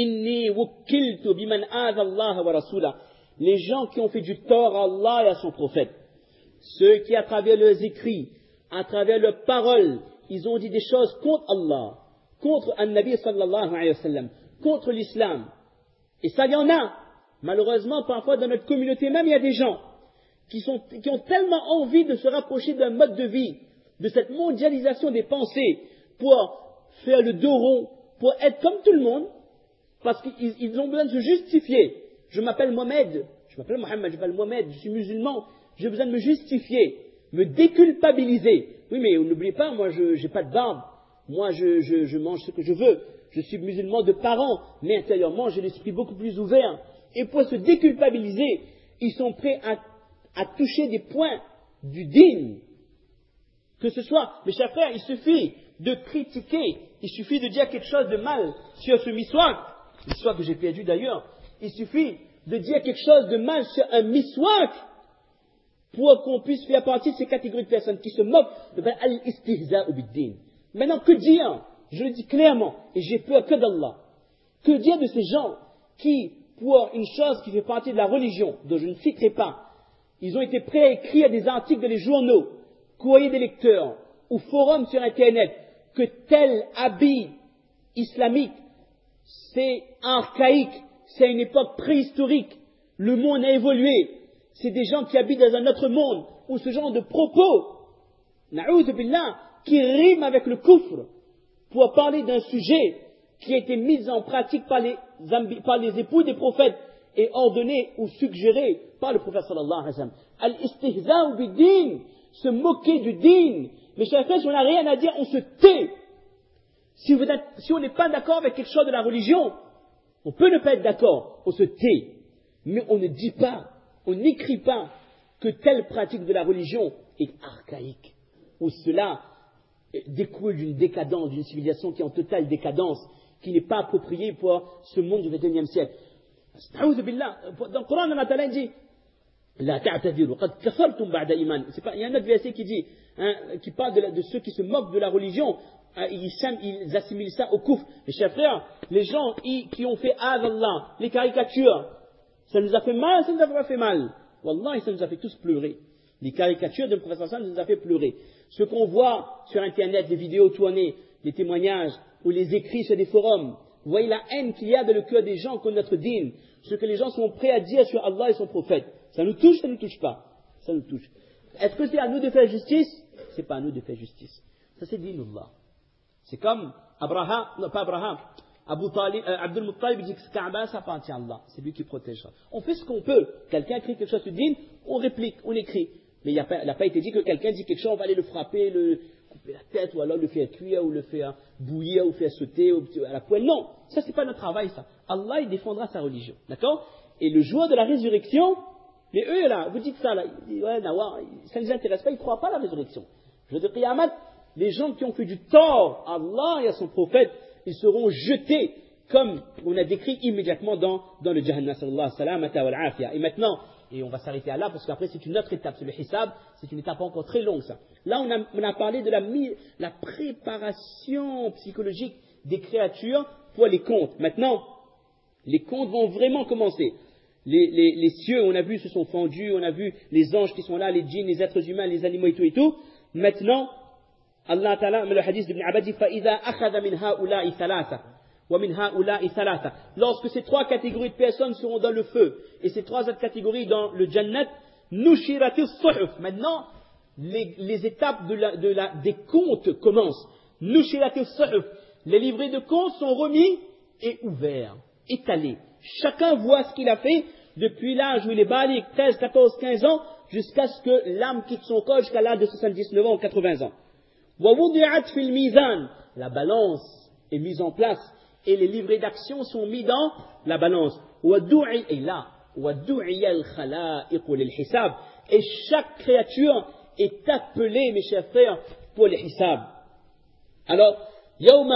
Inni wukkiltu biman aadha Allah wa rasulah. Les gens qui ont fait du tort à Allah et à son prophète. Ceux qui, à travers leurs écrits, à travers leurs paroles, ils ont dit des choses contre Allah, contre An-Nabi sallallahu alayhi wa sallam, contre l'islam. Et ça, il y en a. Malheureusement, parfois, dans notre communauté même, il y a des gens qui ont tellement envie de se rapprocher d'un mode de vie, de cette mondialisation des pensées, pour faire le dos rond, pour être comme tout le monde, parce qu'ils ont besoin de se justifier. Je m'appelle Mohamed, je m'appelle Mohamed, je m'appelle Mohamed, je suis musulman, j'ai besoin de me justifier, me déculpabiliser. Oui, mais n'oubliez pas, moi, je n'ai pas de barbe, moi, je mange ce que je veux, je suis musulman de parents, mais intérieurement, j'ai l'esprit beaucoup plus ouvert. Et pour se déculpabiliser, ils sont prêts à toucher des points du din. Que ce soit, mes chers frères, il suffit de critiquer, il suffit de dire quelque chose de mal sur ce miswak, l'histoire que j'ai perdu d'ailleurs, il suffit de dire quelque chose de mal sur un miswak pour qu'on puisse faire partie de ces catégories de personnes qui se moquent de al-istihza'u bid-din. Maintenant, que dire? Je le dis clairement, et j'ai peur que d'Allah. Que dire de ces gens qui, pour une chose qui fait partie de la religion, dont je ne citerai pas, ils ont été prêts à écrire des articles dans les journaux, courriers des lecteurs, ou forums sur Internet, que tel habit islamique, c'est archaïque, c'est une époque préhistorique, le monde a évolué, c'est des gens qui habitent dans un autre monde, où ce genre de propos, na'oudhu billah, qui riment avec le kufr, pour parler d'un sujet qui a été mis en pratique par les époux des prophètes et ordonné ou suggéré par le prophète sallallahu alayhi wa sallam. Al-istihza'u bid-din, se moquer du din. Mes chers frères, si on n'a rien à dire, on se tait. Si on n'est pas d'accord avec quelque chose de la religion, on peut ne pas être d'accord, on se tait. Mais on ne dit pas, on n'écrit pas que telle pratique de la religion est archaïque, ou cela découle d'une décadence, d'une civilisation qui est en totale décadence, qui n'est pas appropriée pour ce monde du XXIe siècle. Dans le Coran, Allah dit La ta'tadiru, qad kafartum ba'da iman. Il y a un autre verset qui dit, qui parle de ceux qui se moquent de la religion, ils assimilent ça au kufr. Mes chers frères, les gens qui ont fait Allah, les caricatures, ça nous a fait mal, ça nous a pas fait mal. Wallah, ça nous a fait tous pleurer. Les caricatures de professeur Hassan nous a fait pleurer. Ce qu'on voit sur Internet, les vidéos tournées, les témoignages, ou les écrits sur des forums, vous voyez la haine qu'il y a dans le cœur des gens contre notre dîn, ce que les gens sont prêts à dire sur Allah et son prophète. Ça nous touche, ça ne nous touche pas. Ça nous touche. Est-ce que c'est à nous de faire justice? C'est pas à nous de faire justice. Ça c'est dinullah. C'est comme Abraham, non pas Abraham, Abdul Muttalib dit que Kaaba ça appartient à Allah. C'est lui qui protégera. On fait ce qu'on peut. Quelqu'un écrit quelque chose sur le dîn, on réplique, on écrit. Mais il n'a pas été dit que quelqu'un dit quelque chose, on va aller le frapper, le couper la tête, ou alors le faire cuire, ou le faire bouillir, ou faire sauter à la poêle. Non, ça c'est pas notre travail ça. Allah il défendra sa religion. D'accord? Et le jour de la résurrection, mais eux là, vous dites ça là, ils disent, ouais, ça ne les intéresse pas, ils ne croient pas à la résurrection. Je veux dire, Qiyamah, les gens qui ont fait du tort à Allah et à son prophète, ils seront jetés, comme on a décrit immédiatement dans le Jahannam, sallallahu salamata wal afiya. Et maintenant, et on va s'arrêter à là, parce qu'après c'est une autre étape, c'est le hisab, c'est une étape encore très longue ça. Là on a parlé de la préparation psychologique des créatures pour les contes. Maintenant, les contes vont vraiment commencer. Les cieux, on a vu, se sont fendus, on a vu les anges qui sont là, les djinns, les êtres humains, les animaux et tout. Maintenant, Allah Ta'ala, le hadith d'Ibn Abbas dit, فَإِذَا أَخَذَ مِنْ هَؤُلَاءِ ثَلَاثَةً وَمِنْ هَؤُلَاءِ ثَلَاثَةً. Lorsque ces trois catégories de personnes seront dans le feu, et ces trois autres catégories dans le Jannat, نُشِرَتِ الصُّحُفِ. Maintenant, les étapes des comptes commencent. نُشِرَتِ الصُّحُفِ. Les livrets de comptes sont remis et ouverts, étalés. Chacun voit ce qu'il a fait depuis l'âge où il est baligh, 13, 14, 15 ans, jusqu'à ce que l'âme quitte son corps jusqu'à l'âge de 79 ans ou 80 ans. وَوُضِعَتْ فِي الْمِيزَانِ. La balance est mise en place et les livrets d'action sont mis dans la balance. Et là, وَدُعِيَ الْخَلَائِقُ لِلْحِسَابِ. Et chaque créature est appelée, mes chers frères, pour les hisab. Alors, يَوْمَ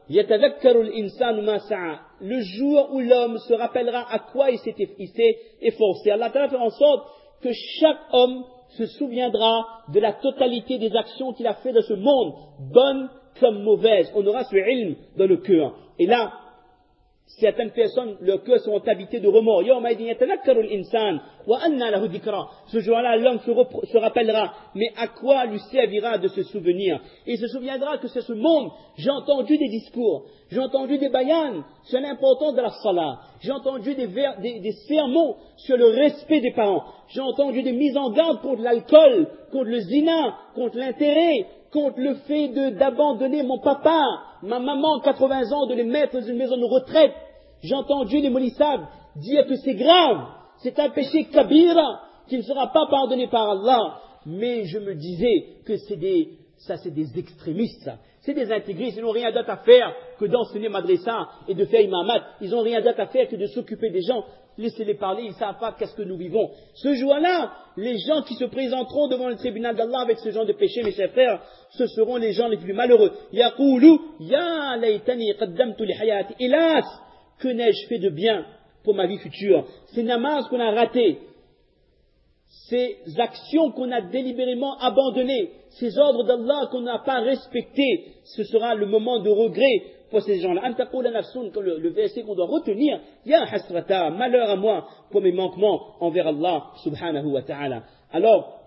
يَتَذَكَّرُ الْإِنسَانُ مَا سَعَى. Le jour où l'homme se rappellera à quoi il s'est efforcé. Allah Ta'ala fait en sorte que chaque homme se souviendra de la totalité des actions qu'il a fait dans ce monde, bonnes comme mauvaises. On aura ce ilm dans le cœur. Et là, Certaines personnes, leurs cœurs sont habités de remords. Ce jour-là, l'homme se rappellera, mais à quoi lui servira de se souvenir? Et il se souviendra que c'est ce monde. J'ai entendu des discours, j'ai entendu des bayans sur l'importance de la salat, j'ai entendu des sermons sur le respect des parents, j'ai entendu des mises en garde contre l'alcool, contre le zina, contre l'intérêt, contre le fait d'abandonner mon papa, ma maman, 80 ans, de les mettre dans une maison de retraite. J'ai entendu les moulissabs dire que c'est grave, c'est un péché kabira, qui ne sera pas pardonné par Allah. Mais je me disais que c'est des extrémistes, ça. C'est des intégristes, ils n'ont rien d'autre à faire que d'enseigner madrasa et de faire imamat. Ils n'ont rien d'autre à faire que de s'occuper des gens. Laissez-les parler, ils ne savent pas qu'est-ce que nous vivons. Ce jour-là, les gens qui se présenteront devant le tribunal d'Allah avec ce genre de péché, mes chers frères, ce seront les gens les plus malheureux. Yaqulu, ya laytani qaddamtu li hayati. Hélas, que n'ai-je fait de bien pour ma vie future? Ces namazes qu'on a ratées, ces actions qu'on a délibérément abandonnées, ces ordres d'Allah qu'on n'a pas respectés, ce sera le moment de regret pour ces gens-là. Le verset qu'on doit retenir, ya hasrata, malheur à moi pour mes manquements envers Allah subhanahu wa ta'ala. Alors,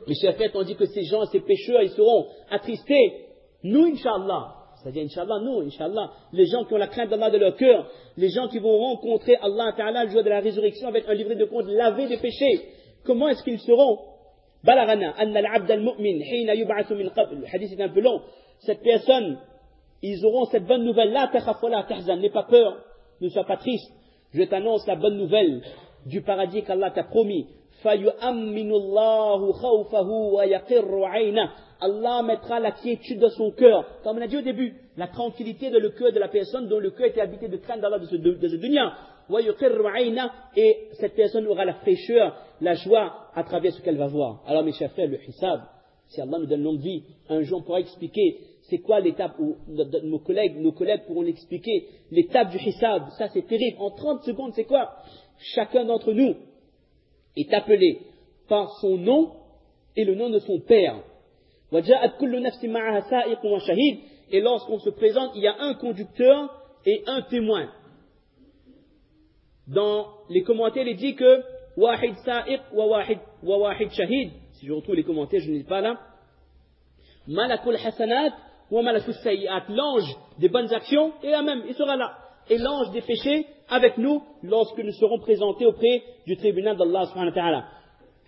mes chers frères, on dit que ces gens, ces pécheurs, ils seront attristés. Nous, Inch'Allah, c'est-à-dire, Inch'Allah, nous, Inch'Allah, les gens qui ont la crainte d'Allah de leur cœur, les gens qui vont rencontrer Allah ta'ala le jour de la résurrection avec un livret de compte lavé des péchés. Comment est-ce qu'ils seront? Balagana, anna al-abd al-mu'min, hina yub'athu min qabl. Le hadith est un peu long. Cette personne, ils auront cette bonne nouvelle. La takhaf wa la tahzan, n'aie pas peur, ne sois pas triste. Je t'annonce la bonne nouvelle du paradis qu'Allah t'a promis. Fayu'amminu Allahu khawfahu wa yaqirru 'ayna. Allah mettra la quiétude dans son cœur. Comme on a dit au début, la tranquillité dans le cœur de la personne dont le cœur était habité de crainte d'Allah de ce dunya. Et cette personne aura la fraîcheur, la joie à travers ce qu'elle va voir. Alors mes chers frères, le hisab, si Allah nous donne longue vie, un jour on pourra expliquer c'est quoi l'étape où nos collègues pourront l'expliquer. L'étape du hisab, ça c'est terrible. En 30 secondes, c'est quoi? Chacun d'entre nous est appelé par son nom et le nom de son père. Et lorsqu'on se présente, il y a un conducteur et un témoin. Dans les commentaires, il dit que wahid sa'iq wa wahid shahid. Si je retrouve les commentaires, je ne les ai pas là. Malakul hasanat wa malakul sayyi'at. L'ange des bonnes actions, et là même, il sera là. Et l'ange des péchés avec nous lorsque nous serons présentés auprès du tribunal d'Allah subhanahu wa ta'ala.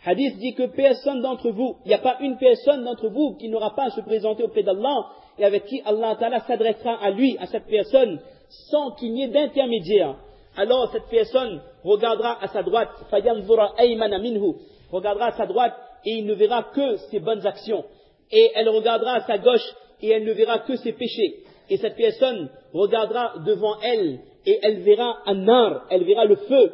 Hadith dit que personne d'entre vous, il n'y a pas une personne d'entre vous qui n'aura pas à se présenter auprès d'Allah et avec qui Allah ta'ala s'adressera à lui, à cette personne, sans qu'il n'y ait d'intermédiaire. Alors cette personne regardera à sa droite, regardera à sa droite et il ne verra que ses bonnes actions. Et elle regardera à sa gauche et elle ne verra que ses péchés. Et cette personne regardera devant elle et elle verra an-nar, elle verra le feu.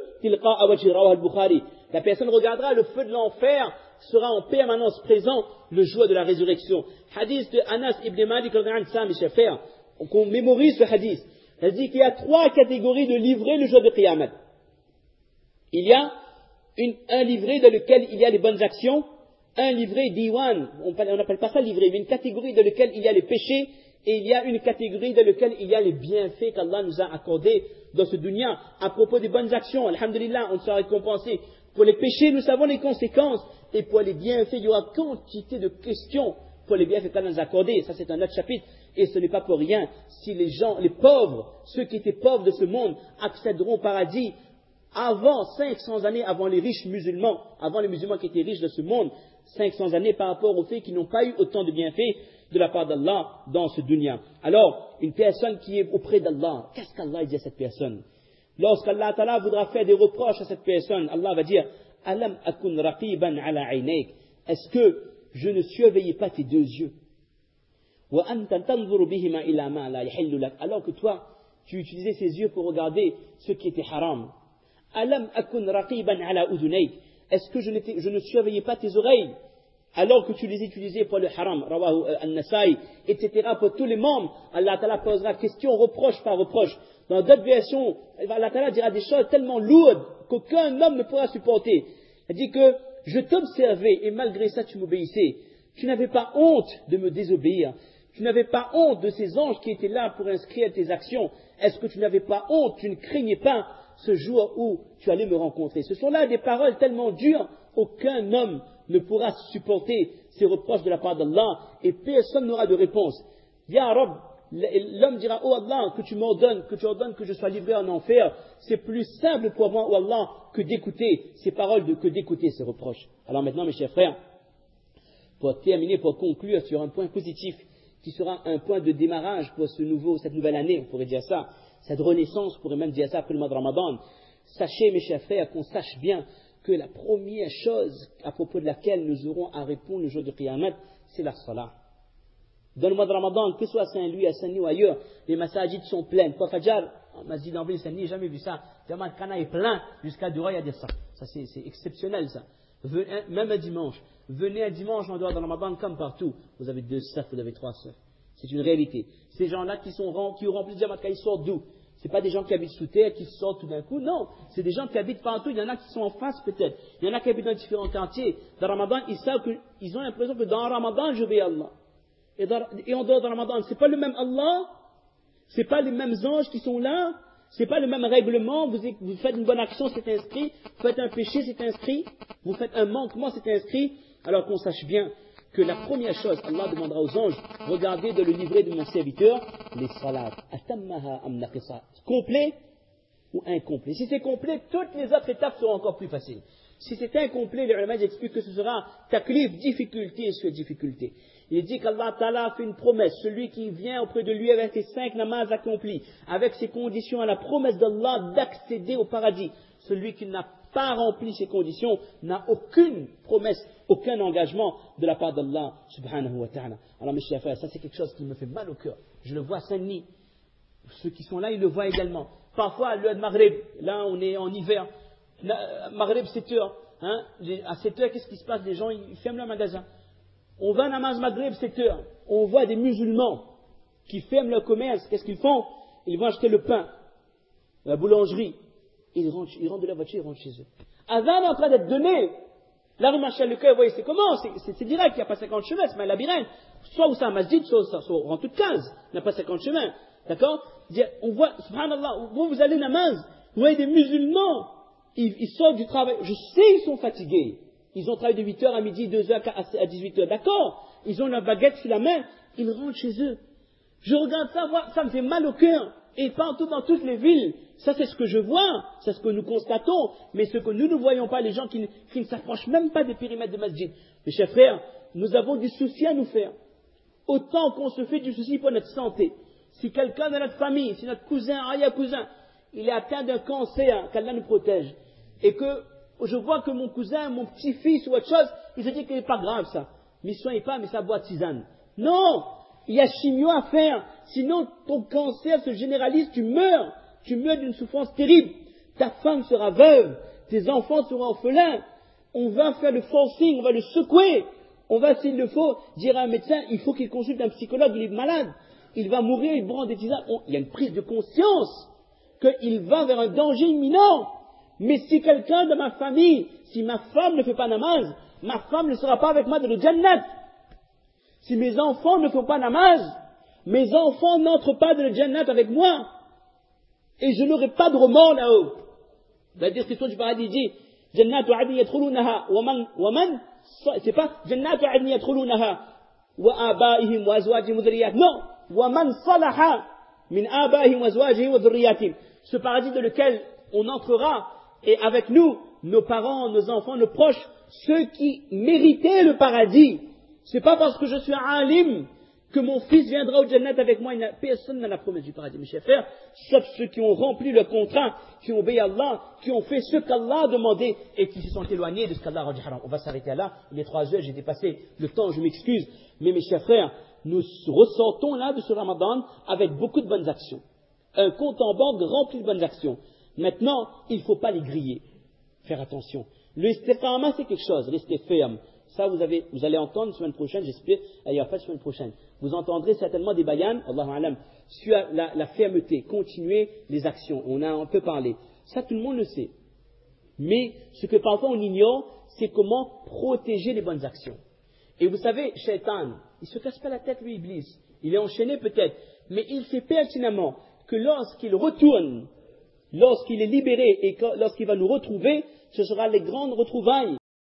La personne regardera le feu de l'enfer, sera en permanence présent le jour de la résurrection. Hadith de Anas ibn Malik, mes chers frères, qu'on mémorise ce hadith. Elle dit qu'il y a 3 catégories de livrets le jour de Qiyamah. Il y a un livret dans lequel il y a les bonnes actions, un livret diwan, on n'appelle pas ça livret, mais une catégorie dans laquelle il y a les péchés, et il y a une catégorie dans laquelle il y a les bienfaits qu'Allah nous a accordés dans ce dunya. À propos des bonnes actions, alhamdulillah, on sera récompensé. Pour les péchés, nous savons les conséquences, et pour les bienfaits, il y aura quantité de questions pour les bienfaits qu'Allah nous a accordés. Ça, c'est un autre chapitre. Et ce n'est pas pour rien si les gens, les pauvres, ceux qui étaient pauvres de ce monde, accéderont au paradis avant 500 années, avant les riches musulmans, avant les musulmans qui étaient riches de ce monde, 500 années par rapport au fait qu'ils n'ont pas eu autant de bienfaits de la part d'Allah dans ce dunya. Alors, une personne qui est auprès d'Allah, qu'est-ce qu'Allah dit à cette personne? Lorsqu'Allah Ta'ala voudra faire des reproches à cette personne, Allah va dire, Alam akun raqiban ala aynayk. Est-ce que je ne surveillais pas tes 2 yeux? Alors que toi, tu utilisais ces yeux pour regarder ce qui était haram. Alam akun raqiban ala udunayk. Est-ce que je ne surveillais pas tes oreilles alors que tu les utilisais pour le haram, rawahu an-Nasa'i, etc. Pour tous les membres, Allah Ta'ala posera question, reproche par reproche. Dans d'autres versions, Allah Ta'ala dira des choses tellement lourdes qu'aucun homme ne pourra supporter. Il dit que je t'observais et malgré ça tu m'obéissais. Tu n'avais pas honte de me désobéir. Tu n'avais pas honte de ces anges qui étaient là pour inscrire tes actions. Est-ce que tu n'avais pas honte, tu ne craignais pas ce jour où tu allais me rencontrer? Ce sont là des paroles tellement dures, aucun homme ne pourra supporter ces reproches de la part d'Allah et personne n'aura de réponse. Ya Rab, l'homme dira, oh Allah, que tu m'ordonnes, que je sois livré en enfer. C'est plus simple pour moi, oh Allah, que d'écouter ces paroles, que d'écouter ces reproches. Alors maintenant, mes chers frères, pour terminer, pour conclure sur un point positif, qui sera un point de démarrage pour cette nouvelle année, on pourrait dire ça, cette renaissance, on pourrait même dire ça après le mois de Ramadan. Sachez, mes chers frères, qu'on sache bien que la première chose à propos de laquelle nous aurons à répondre le jour de Qiyamah, c'est la salat. Dans le mois de Ramadan, que ce soit à Saint-Louis, à Saint-Denis ou ailleurs, les massajids sont pleins. Pour Fajr, masjid en ville, Saint-Denis, j'ai jamais vu ça. Tellement le Kana est plein, jusqu'à Dura, il y a des ça. Ça, c'est exceptionnel, ça. Même un dimanche. Venez un dimanche en dehors de Ramadan, comme partout. Vous avez 2 safs, vous avez 3 safs. C'est une réalité. Ces gens-là qui remplissent Jamaat, ils sortent d'où? C'est pas des gens qui habitent sous terre, qui sortent tout d'un coup, non. C'est des gens qui habitent partout. Il y en a qui sont en face, peut-être. Il y en a qui habitent dans différents quartiers. Dans Ramadan, ils ont l'impression que dans Ramadan, je vais à Allah. Et en dehors de Ramadan, c'est pas le même Allah, c'est pas les mêmes anges qui sont là, c'est pas le même règlement. Vous faites une bonne action, c'est inscrit. Vous faites un péché, c'est inscrit. Vous faites un manquement, c'est inscrit. Alors qu'on sache bien que la première chose, Allah demandera aux anges, regardez dans le livret de mon serviteur, les salats, atammaha am naqisa, complet ou incomplet. Si c'est complet, toutes les autres étapes seront encore plus faciles. Si c'est incomplet, les ulama expliquent que ce sera taklif, difficulté sur difficulté. Il dit qu'Allah Ta'ala fait une promesse. Celui qui vient auprès de lui avec ses 5 namazes accomplis, avec ses conditions à la promesse d'Allah d'accéder au paradis. Celui qui n'a pas rempli ces conditions n'a aucune promesse, aucun engagement de la part d'Allah subhanahu wa ta'ala. Alors mes chers frères, ça c'est quelque chose qui me fait mal au cœur. Je le vois à Saint-Denis. Ceux qui sont là, ils le voient également. Parfois, à l'heure de Maghreb, là on est en hiver, Maghreb 7 heures. Hein, à 7 heures, qu'est-ce qui se passe? Les gens, ils ferment leur magasin. On va à namaz Maghreb 7 heures. On voit des musulmans qui ferment leur commerce. Qu'est-ce qu'ils font? Ils vont acheter le pain, la boulangerie. Ils rentrent de la voiture, ils rentrent chez eux. Azan est en train d'être donné. La rue Marshal Leclerc, vous voyez, c'est comment? C'est direct, il n'y a pas 50 chemins, c'est un labyrinthe. Soit où c'est un masjid, soit on rentre toutes 15. Il n'y a pas 50 chemins. D'accord? On voit, subhanallah, vous allez namaz, vous voyez des musulmans, ils sortent du travail. Je sais, ils sont fatigués. Ils ont travaillé de 8h à midi, 2h à 18h. D'accord? Ils ont la baguette sur la main, ils rentrent chez eux. Je regarde ça, ça me fait mal au cœur. Et partout dans toutes les villes, ça c'est ce que je vois, c'est ce que nous constatons, mais ce que nous ne voyons pas, les gens qui ne s'approchent même pas des périmètres de masjid. Mes chers frères, nous avons du souci à nous faire. Autant qu'on se fait du souci pour notre santé. Si quelqu'un de notre famille, si notre cousin, arrière-cousin, il est atteint d'un cancer, qu'Allah nous protège, et que je vois que mon cousin, mon petit-fils ou autre chose, il se dit que c'est pas grave ça. Mais soigne pas, mais ça boit de tisane. Non! Il y a chimio à faire. Sinon, ton cancer se généralise, tu meurs. Tu meurs d'une souffrance terrible. Ta femme sera veuve. Tes enfants seront orphelins. On va faire le forcing, on va le secouer. On va, s'il le faut, dire à un médecin, il faut qu'il consulte un psychologue, il est malade. Il va mourir, il prend des tisanes. Il y a une prise de conscience qu'il va vers un danger imminent. Mais si quelqu'un de ma famille, si ma femme ne fait pas namaz, ma femme ne sera pas avec moi dans le Jannat. Si mes enfants ne font pas namaz, mes enfants n'entrent pas dans le Jannat avec moi. Et je n'aurai pas de remords là-haut. La description du paradis dit, Jannatu adni yadkhulunaha wa man, c'est pas Jannatu adni yadkhulunaha wa abaihim wa azwajihim wa dhurriyyatihim. Non, wa man salaha min abaihim wa azwajihim wa dhurriyyatihim. Ce paradis dans lequel on entrera, et avec nous, nos parents, nos enfants, nos proches, ceux qui méritaient le paradis. C'est pas parce que je suis un alim que mon fils viendra au Jannat avec moi. Personne n'a la promesse du paradis, mes chers frères, sauf ceux qui ont rempli le contrat, qui ont obéi à Allah, qui ont fait ce qu'Allah a demandé et qui se sont éloignés de ce qu'Allah a rendu haram. On va s'arrêter là. Il est 3 heures, j'ai dépassé le temps, je m'excuse. Mais mes chers frères, nous ressortons là de ce Ramadan avec beaucoup de bonnes actions. Un compte en banque rempli de bonnes actions. Maintenant, il ne faut pas les griller. Faire attention. Le istiqama, c'est quelque chose. Restez ferme. Ça, vous allez entendre la semaine prochaine, j'espère, d'ailleurs pas la semaine prochaine. Vous entendrez certainement des bayans, Allahu alam, sur la fermeté, continuer les actions. On a un peu parlé. Ça, tout le monde le sait. Mais ce que parfois on ignore, c'est comment protéger les bonnes actions. Et vous savez, Shaitan, il se casse pas la tête, lui, Iblis. Il est enchaîné peut-être, mais il sait pertinemment que lorsqu'il retourne, lorsqu'il est libéré et lorsqu'il va nous retrouver, ce sera les grandes retrouvailles